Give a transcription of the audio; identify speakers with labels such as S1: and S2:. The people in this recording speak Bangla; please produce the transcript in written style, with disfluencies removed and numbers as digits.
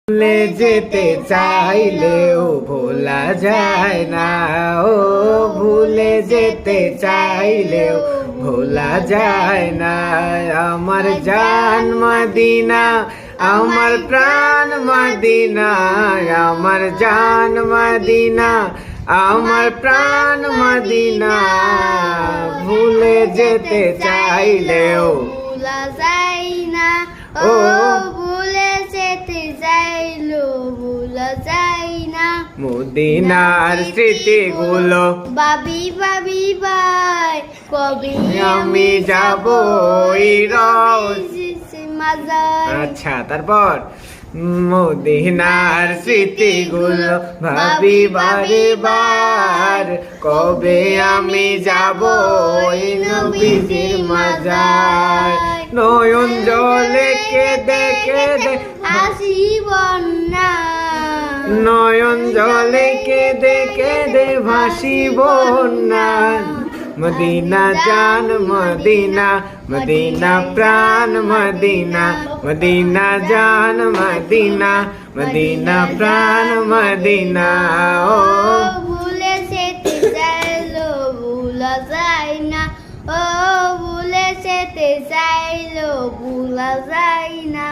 S1: ভুলে যেতে চাইলেও ভোলা যায় না, ও ভুলে যেতে চাইলেও ভোলা যায় না। আমার জান মদিনা, আমার প্রাণ মদিনা, আমার জান মদিনা, আমার প্রাণ মদিনা। ভুলে যেতে চাইলেও
S2: ভোলা যায় না, ও ভুলে যেতে চাইলেও ভোলা যায় না।
S1: মদিনার স্মৃতিগুলো
S2: ভাবি ভাবি ভাই, কবে
S1: আমি যাব ওই রোজ।
S2: মাজার।
S1: আচ্ছা, তারপর মদিনার স্মৃতিগুলো ভাবি বারে বার, কবে আমি যাব ওই নবীজির মাজার। নয়ন জলে কেঁদে কেঁদে
S2: হাসিব না,
S1: নয়ন জলে কেঁদে কেঁদে ভাসিব না। মদিনা জান মদিনা, মদিনা প্রাণ মদিনা, মদিনা জান মদিনা, মদিনা প্রাণ মদিনা। ও
S2: ভুলে যেতে চাইলেও ভোলা যায় না, ও ভুলে যেতে চাইলেও ভোলা যায় না।